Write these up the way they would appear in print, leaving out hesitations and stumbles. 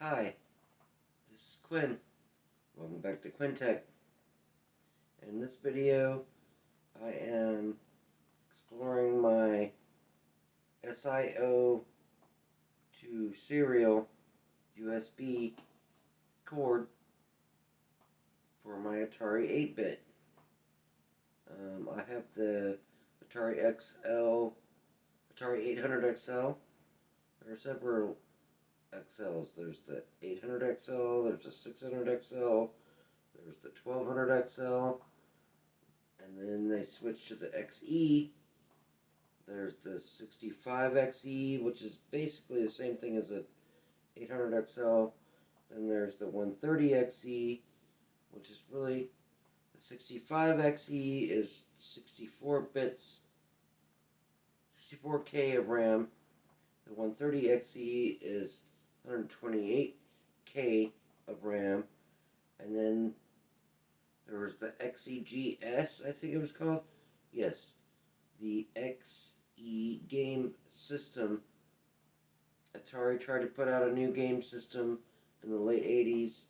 Hi, this is Quinn. Welcome back to Quintech. In this video, I am exploring my SIO to serial USB cord for my Atari 8-bit. I have the Atari XL, Atari 800 XL. There are several XLs. There's the 800 XL, there's the 600 XL, there's the 1200 XL, and then they switched to the XE. There's the 65 XE, which is basically the same thing as a 800 XL. Then there's the 130 XE, which is really, the 65 XE is 64 bits, 64K of RAM. The 130 XE is 128K of RAM. And then there was the XEGS, I think it was called. Yes, the XE game system. Atari tried to put out a new game system in the late 80s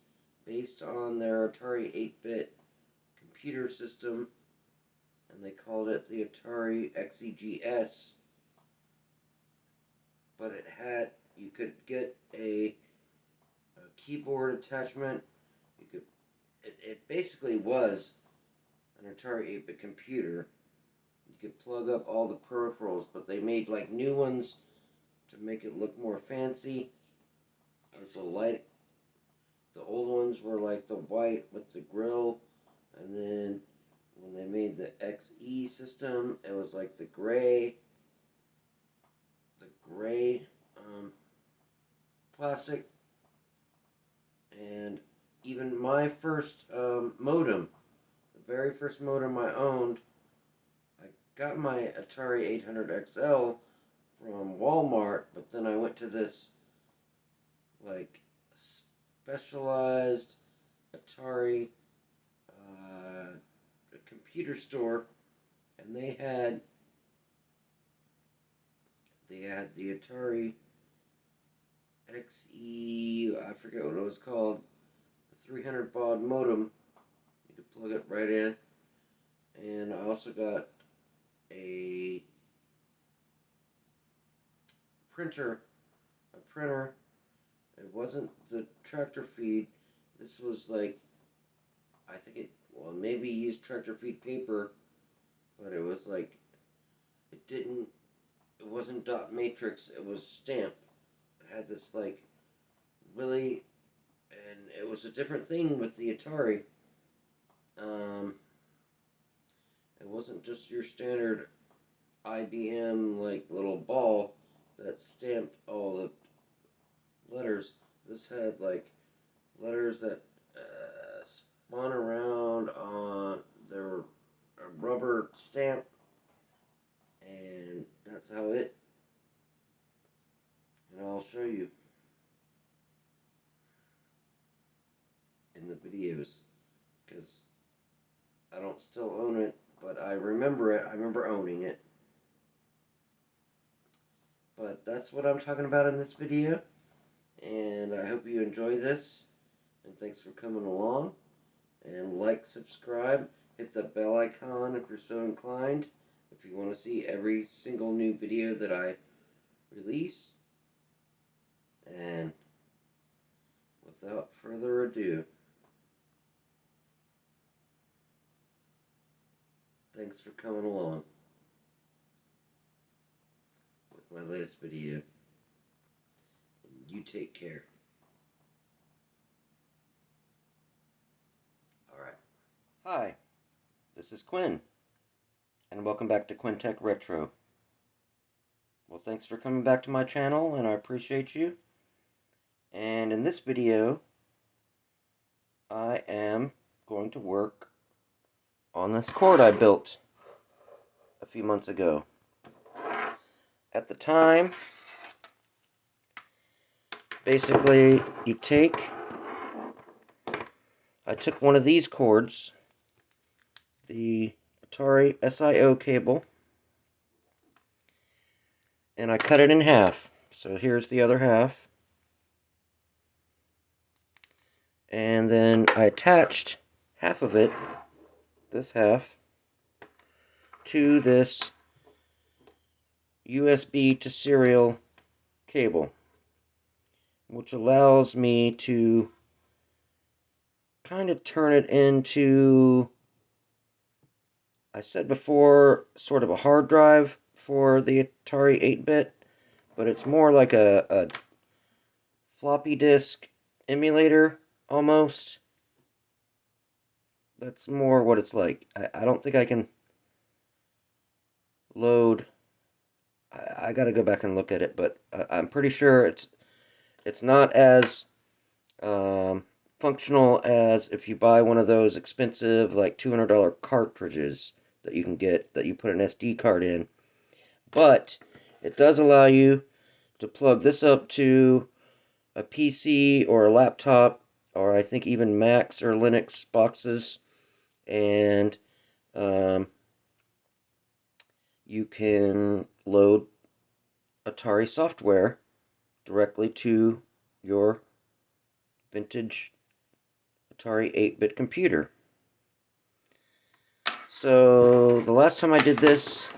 based on their Atari 8-bit computer system, and they called it the Atari XEGS. But you could get a keyboard attachment. It basically was an Atari 8-bit computer. You could plug up all the peripherals, but they made like new ones to make it look more fancy. There's the light. The old ones were like the white with the grill, and then when they made the XE system, it was like the gray plastic. And even my first modem, the very first modem I owned, I got my Atari 800 XL from Walmart, but then I went to this like specialized Atari computer store, and they had the Atari XE, I forget what it was called, the 300 baud modem. You could plug it right in. And I also got a printer. It wasn't the tractor feed. This was like, I think maybe used tractor feed paper, but it was like, it wasn't dot matrix, it was stamp. It had this like, really, and it was a different thing with the Atari. It wasn't just your standard IBM like little ball that stamped all the letters. This had like letters that spun around on their rubber stamp, and that's how it. And I'll show you in the videos, because I don't still own it, but I remember it. I remember owning it. But that's what I'm talking about in this video, and I hope you enjoy this, and thanks for coming along. And like, subscribe, hit the bell icon if you're so inclined, if you want to see every single new video that I release. And without further ado, thanks for coming along with my latest video. And you take care. Alright. Hi, this is Quinn, and welcome back to Quintech Retro. Well, thanks for coming back to my channel, and I appreciate you. And in this video, I am going to work on this cord I built a few months ago. At the time, basically, I took one of these cords, the Atari SIO cable, and I cut it in half. So here's the other half. And then I attached half of it, this half, to this USB to serial cable, which allows me to kind of turn it into, I said before, sort of a hard drive for the Atari 8-bit, but it's more like a floppy disk emulator, almost. That's more what it's like. I don't think I can load. I gotta go back and look at it, but I'm pretty sure it's not as functional as if you buy one of those expensive, like $200 cartridges that you can get, that you put an SD card in. But it does allow you to plug this up to a PC or a laptop, or I think even Macs or Linux boxes, and you can load Atari software directly to your vintage Atari 8-bit computer. So the last time I did this,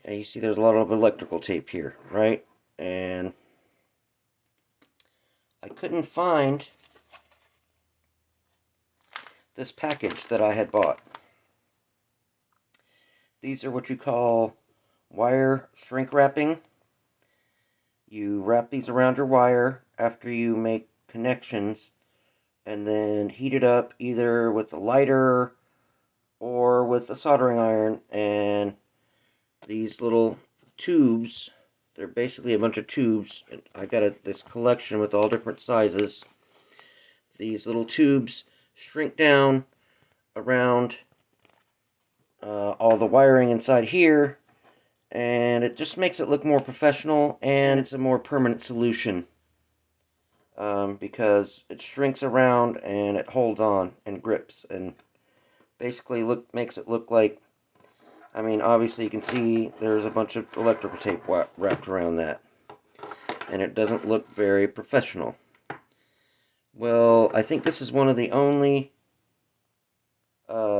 you see there's a lot of electrical tape here, right? And I couldn't find this package that I had bought. These are what you call wire shrink wrapping. You wrap these around your wire after you make connections, and then heat it up either with a lighter or with a soldering iron, and these little tubes, they're basically a bunch of tubes. I got this collection with all different sizes. These little tubes shrink down around all the wiring inside here, and it just makes it look more professional, and it's a more permanent solution because it shrinks around and it holds on and grips, and basically makes it look like, I mean, obviously you can see there's a bunch of electrical tape wrapped around that, and it doesn't look very professional. Well, I think this is one of the only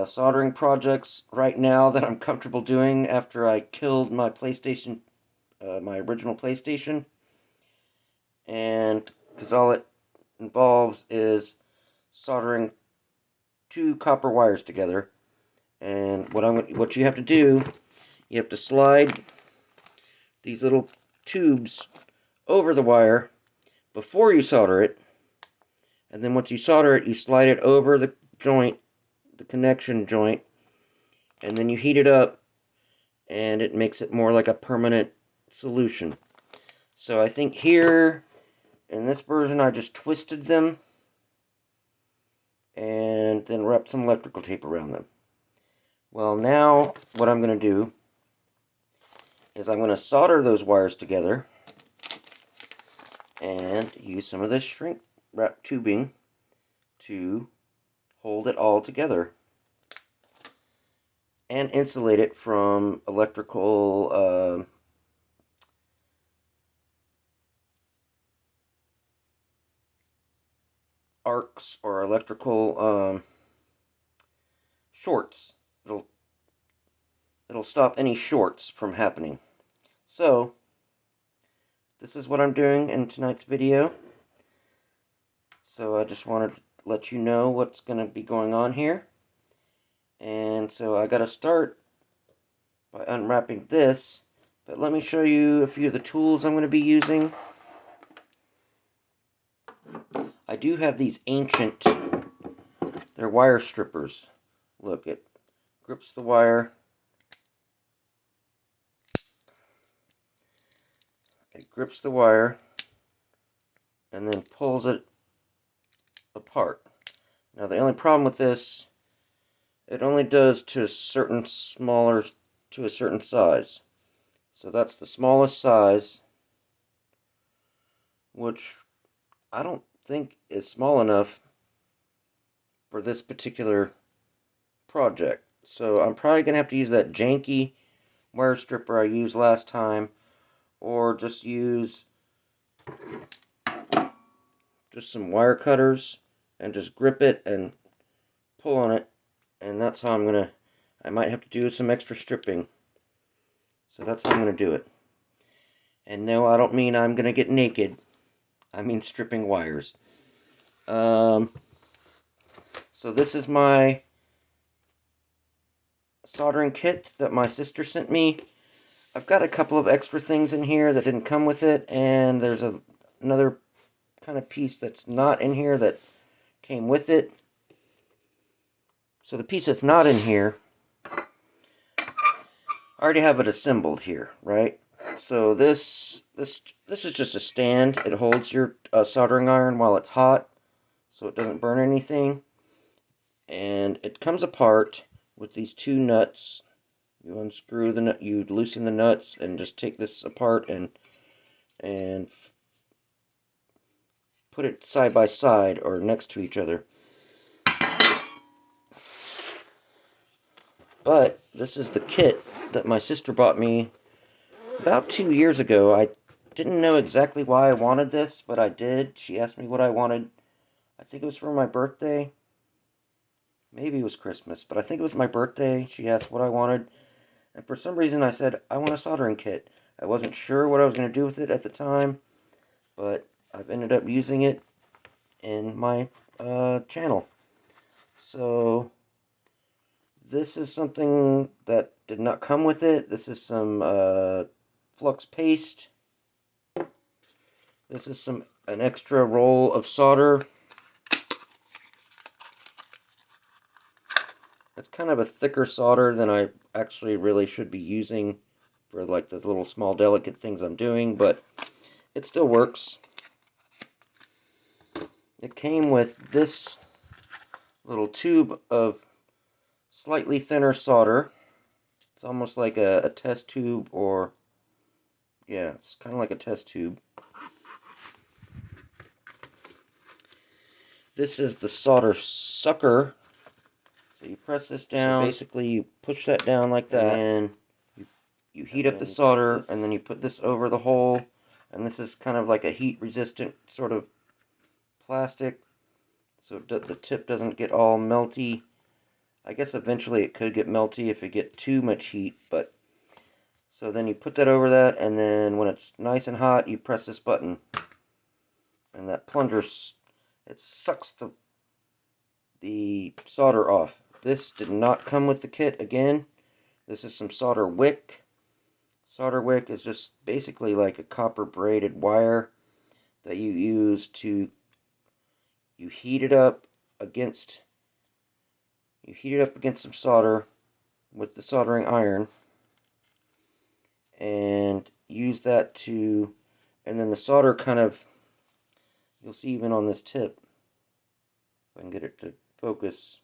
soldering projects right now that I'm comfortable doing after I killed my PlayStation, my original PlayStation, and because all it involves is soldering two copper wires together. And what you have to do, you have to slide these little tubes over the wire before you solder it, and then once you solder it, you slide it over the joint, the connection joint, and then you heat it up, and it makes it more like a permanent solution. So I think here, in this version, I just twisted them, and then wrapped some electrical tape around them. Well, now, what I'm going to do is I'm going to solder those wires together, and use some of this shrink wrap tubing to hold it all together and insulate it from electrical arcs or electrical shorts. It'll stop any shorts from happening. So this is what I'm doing in tonight's video. So I just wanted to let you know what's going to be going on here. And so I got to start by unwrapping this, but let me show you a few of the tools I'm going to be using. I do have these ancient, they're wire strippers. Look, it grips the wire. It grips the wire and then pulls it apart. Now the only problem with this, it only does to a certain size. So that's the smallest size, which I don't think is small enough for this particular project. So I'm probably going to have to use that janky wire stripper I used last time, or just use just some wire cutters and just grip it and pull on it, and that's how I might have to do some extra stripping. So that's how I'm gonna do it. And no, I don't mean I'm gonna get naked. I mean stripping wires. So this is my soldering kit that my sister sent me. I've got a couple of extra things in here that didn't come with it, and there's another kind of piece that's not in here that came with it. So the piece that's not in here, I already have it assembled here, right? So this is just a stand. It holds your soldering iron while it's hot, so it doesn't burn anything. And it comes apart with these two nuts. You unscrew the nut, you loosen the nuts, and just take this apart and put it side by side or next to each other. But this is the kit that my sister bought me about 2 years ago. I didn't know exactly why I wanted this, but I did. She asked me what I wanted. I think it was for my birthday. Maybe it was Christmas, but I think it was my birthday. She asked what I wanted, and for some reason I said, I want a soldering kit. I wasn't sure what I was going to do with it at the time, but I've ended up using it in my channel. So this is something that did not come with it. This is some flux paste. This is an extra roll of solder. It's kind of a thicker solder than I actually really should be using for like the little small delicate things I'm doing, but it still works. It came with this little tube of slightly thinner solder. It's almost like a test tube, or yeah, it's kind of like a test tube. This is the solder sucker. So you press this down. So basically you push that down like that, and you heat up the solder, and then you put this over the hole, and this is kind of like a heat resistant sort of plastic, so the tip doesn't get all melty. I guess eventually it could get melty if you get too much heat, but so then you put that over that, and then when it's nice and hot, you press this button, and that plunger, it sucks the solder off. This did not come with the kit. Again, this is some solder wick. Solder wick is just basically like a copper braided wire that you use to, you heat it up against some solder with the soldering iron, and use that to, and then the solder kind of, you'll see even on this tip, if I can get it to focus,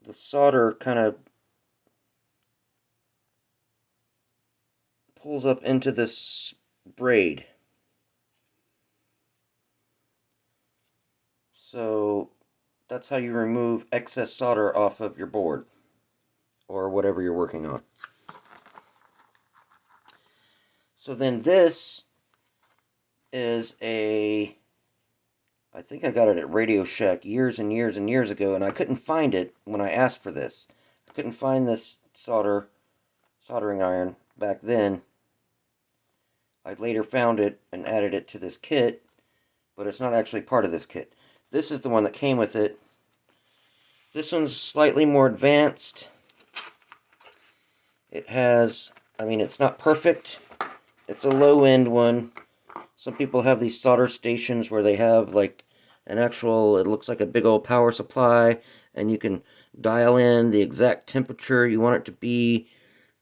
the solder kind of pulls up into this braid. So that's how you remove excess solder off of your board or whatever you're working on. So then this is I think I got it at Radio Shack years and years and years ago, and I couldn't find it when I asked for this. I couldn't find this soldering iron back then. I later found it and added it to this kit, but it's not actually part of this kit. This is the one that came with it. This one's slightly more advanced. It has, I mean, it's not perfect. It's a low-end one. Some people have these solder stations where they have like an actual, it looks like a big old power supply, and you can dial in the exact temperature you want it to be.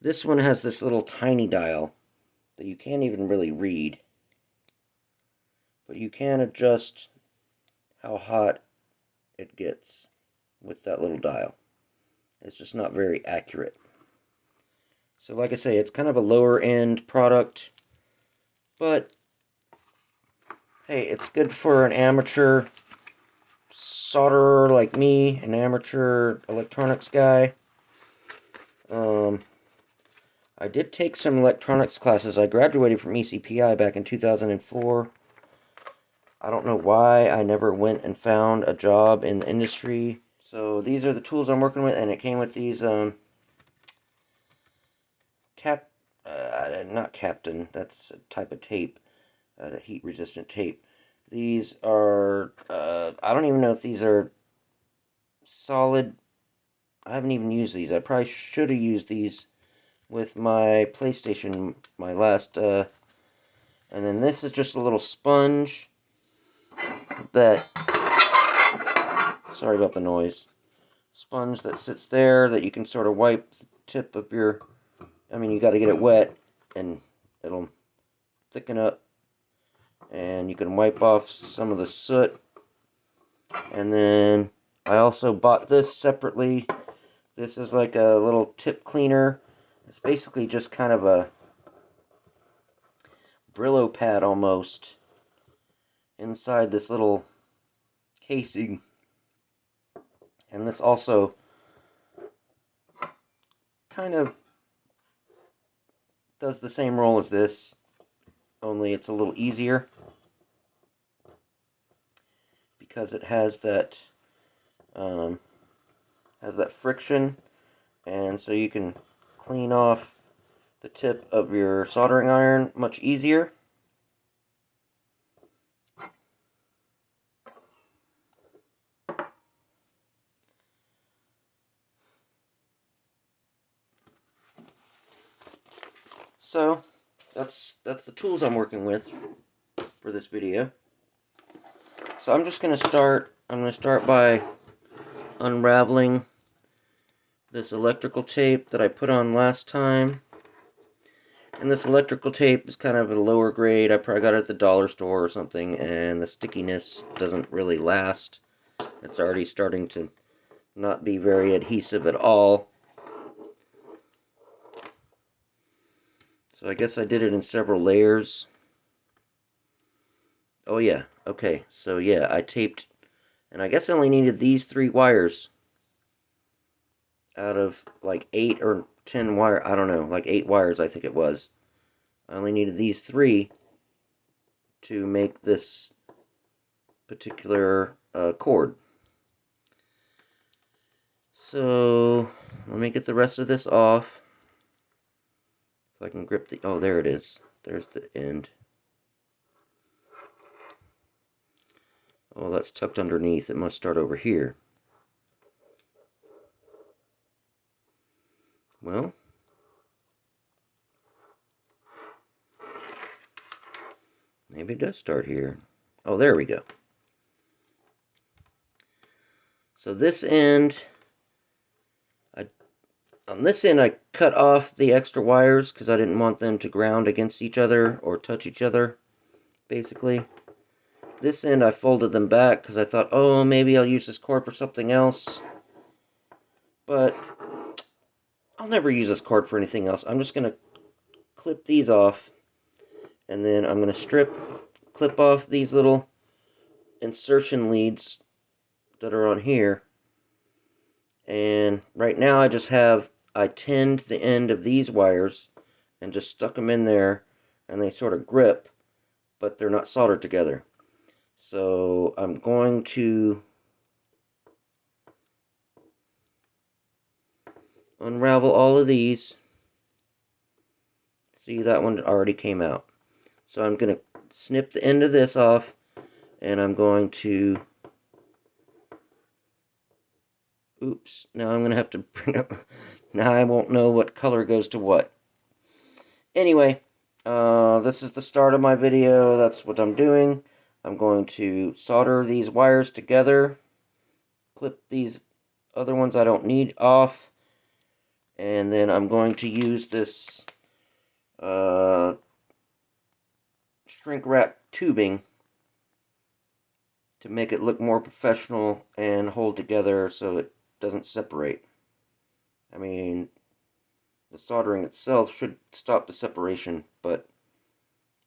This one has this little tiny dial that you can't even really read, but you can adjust how hot it gets with that little dial. It's just not very accurate. So like I say, it's kind of a lower end product, but hey, it's good for an amateur solderer like me, an amateur electronics guy. I did take some electronics classes. I graduated from ECPI back in 2004. I don't know why I never went and found a job in the industry. So these are the tools I'm working with, and it came with these not Captain, that's a type of tape, heat resistant tape. These are, I don't even know if these are solid. I haven't even used these. I probably should have used these with my PlayStation, my last, and then this is just a little sponge that, sorry about the noise, sponge that sits there that you can sort of wipe the tip of your, I mean, you got to get it wet, and it'll thicken up, and you can wipe off some of the soot. And then I also bought this separately. This is like a little tip cleaner. It's basically just kind of a Brillo pad almost inside this little casing. And this also kind of does the same role as this, only it's a little easier because it has that friction, and so you can clean off the tip of your soldering iron much easier. So that's the tools I'm working with for this video. So I'm just going to start. I'm going to start by unraveling this electrical tape that I put on last time. And this electrical tape is kind of a lower grade. I probably got it at the dollar store or something, and the stickiness doesn't really last. It's already starting to not be very adhesive at all. So I guess I did it in several layers. Oh yeah, okay, so yeah, I taped, and I guess I only needed these 3 wires out of like 8 or 10 wire, I don't know, like 8 wires I think it was. I only needed these 3 to make this particular cord. So let me get the rest of this off. If I can grip the, oh there it is, there's the end. Oh, that's tucked underneath. It must start over here. Well, maybe it does start here. Oh, there we go. So this end, on this end I cut off the extra wires because I didn't want them to ground against each other or touch each other, basically. This end I folded them back because I thought, oh, maybe I'll use this cord for something else. But I'll never use this cord for anything else. I'm just going to clip these off, and then I'm going to clip off these little insertion leads that are on here. And right now I tinned the end of these wires and just stuck them in there, and they sort of grip, but they're not soldered together. So I'm going to unravel all of these. See, that one already came out. So I'm going to snip the end of this off, and I'm going to, oops, now I'm going to have to bring up, now I won't know what color goes to what. Anyway, this is the start of my video. That's what I'm doing. I'm going to solder these wires together, clip these other ones I don't need off, and then I'm going to use this shrink wrap tubing to make it look more professional and hold together so it doesn't separate. I mean, the soldering itself should stop the separation, but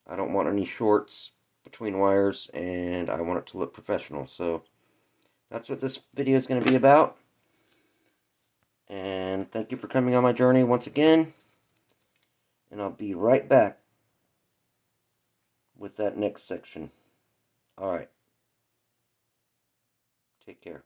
I don't want any shorts between wires, and I want it to look professional. So that's what this video is going to be about. And thank you for coming on my journey once again. and I'll be right back with that next section. Alright. Take care.